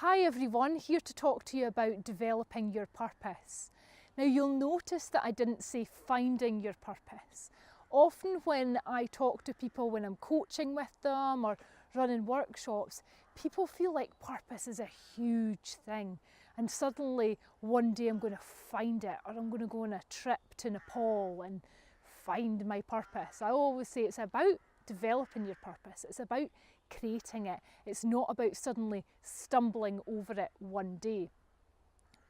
Hi everyone, here to talk to you about developing your purpose. Now you'll notice that I didn't say finding your purpose. Often when I talk to people, when I'm coaching with them or running workshops, people feel like purpose is a huge thing and suddenly one day I'm going to find it, or I'm going to go on a trip to Nepal and find my purpose. I always say it's about developing your purpose. It's about creating it. It's not about suddenly stumbling over it one day.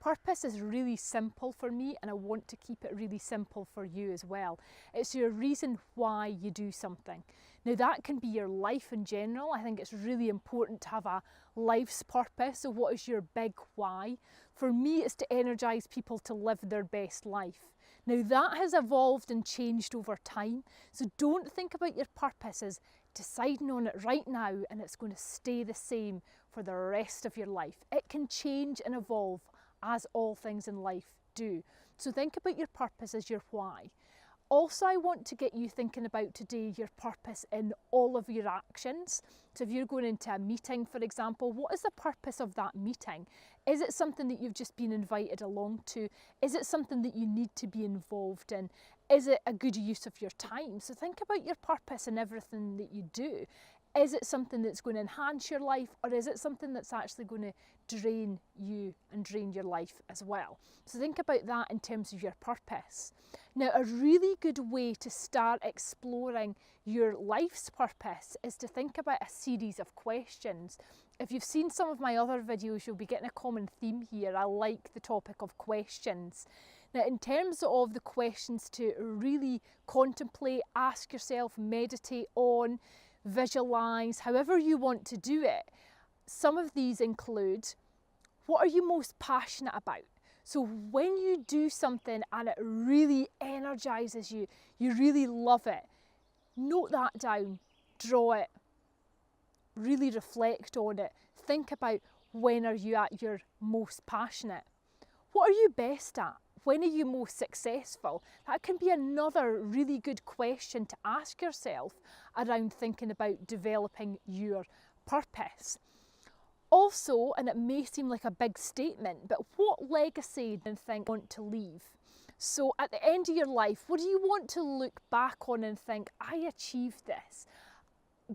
Purpose is really simple for me, and I want to keep it really simple for you as well. It's your reason why you do something. Now that can be your life in general. I think it's really important to have a life's purpose. So what is your big why? For me, it's to energise people to live their best life. Now that has evolved and changed over time. So don't think about your purpose as deciding on it right now and it's going to stay the same for the rest of your life. It can change and evolve as all things in life do. So think about your purpose as your why. Also, I want to get you thinking about today your purpose in all of your actions. So if you're going into a meeting, for example, what is the purpose of that meeting? Is it something that you've just been invited along to? Is it something that you need to be involved in? Is it a good use of your time? So think about your purpose in everything that you do. Is it something that's going to enhance your life, or is it something that's actually going to drain you and drain your life as well? So think about that in terms of your purpose. Now, a really good way to start exploring your life's purpose is to think about a series of questions. If you've seen some of my other videos, you'll be getting a common theme here. I like the topic of questions. Now, in terms of the questions to really contemplate, ask yourself, meditate on, visualise, however you want to do it, some of these include, what are you most passionate about? So when you do something and it really energises you, you really love it, note that down, draw it, really reflect on it, think about when are you at your most passionate. What are you best at? When are you most successful? That can be another really good question to ask yourself around thinking about developing your purpose. Also, and it may seem like a big statement, but what legacy do you think you want to leave? So at the end of your life, what do you want to look back on and think, I achieved this?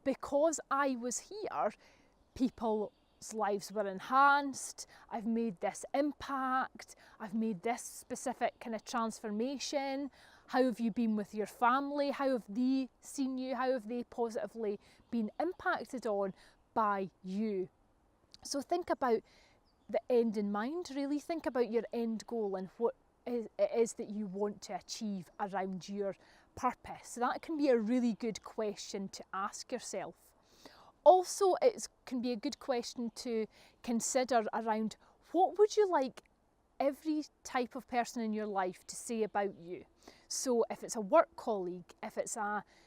Because I was here, people's lives were enhanced, I've made this impact, I've made this specific kind of transformation. How have you been with your family? How have they seen you? How have they positively been impacted on by you? So think about the end in mind, really. Think about your end goal and what it is that you want to achieve around your purpose. So that can be a really good question to ask yourself. Also, it can be a good question to consider around, what would you like every type of person in your life to say about you? So if it's a work colleague, if it's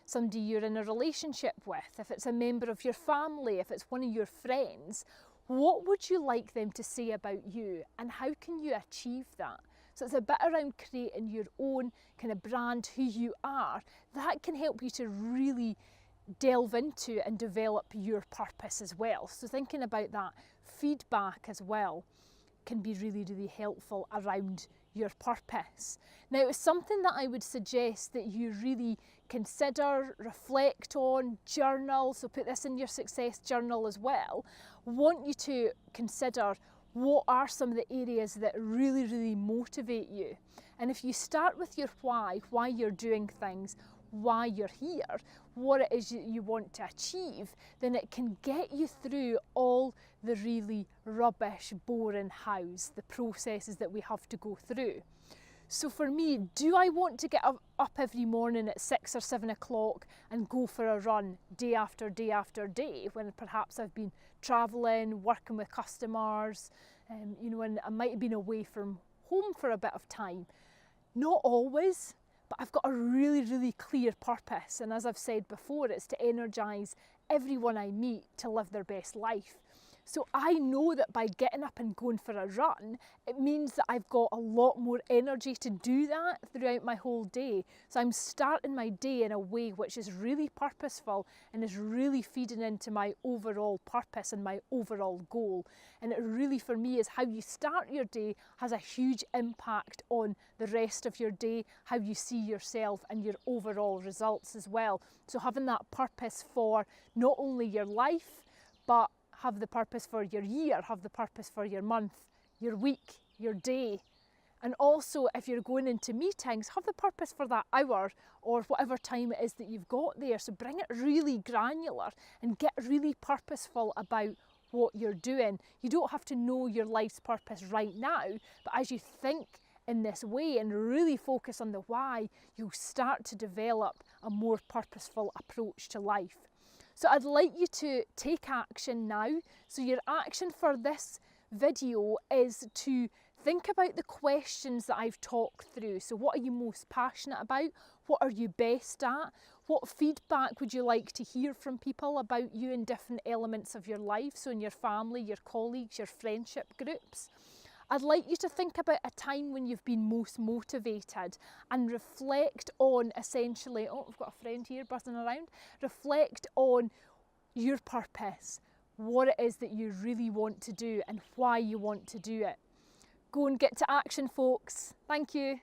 somebody you're in a relationship with, if it's a member of your family, if it's one of your friends, what would you like them to say about you, and how can you achieve that? So it's a bit around creating your own kind of brand, who you are. That can help you to really delve into and develop your purpose as well. So thinking about that feedback as well can be really, really helpful around your purpose. Now, it's something that I would suggest that you really consider, reflect on, journal. So put this in your success journal as well. Want you to consider, what are some of the areas that really, really motivate you? And if you start with your why you're doing things, why you're here, what it is you want to achieve, then it can get you through all the really rubbish, boring hows, the processes that we have to go through. So for me, do I want to get up every morning at 6 or 7 o'clock and go for a run day after day after day, when perhaps I've been travelling, working with customers, and I might have been away from home for a bit of time? Not always. But I've got a really, really clear purpose, and as I've said before, it's to energise everyone I meet to live their best life. So I know that by getting up and going for a run, it means that I've got a lot more energy to do that throughout my whole day. So I'm starting my day in a way which is really purposeful and is really feeding into my overall purpose and my overall goal. And it really, for me, is how you start your day has a huge impact on the rest of your day, how you see yourself and your overall results as well. So having that purpose for not only your life, but have the purpose for your year, have the purpose for your month, your week, your day. And also, if you're going into meetings, have the purpose for that hour or whatever time it is that you've got there. So bring it really granular and get really purposeful about what you're doing. You don't have to know your life's purpose right now, but as you think in this way and really focus on the why, you'll start to develop a more purposeful approach to life. So I'd like you to take action now. So your action for this video is to think about the questions that I've talked through. So what are you most passionate about? What are you best at? What feedback would you like to hear from people about you in different elements of your life? So in your family, your colleagues, your friendship groups. I'd like you to think about a time when you've been most motivated and reflect on essentially, oh, I've got a friend here buzzing around, reflect on your purpose, what it is that you really want to do and why you want to do it. Go and get to action, folks. Thank you.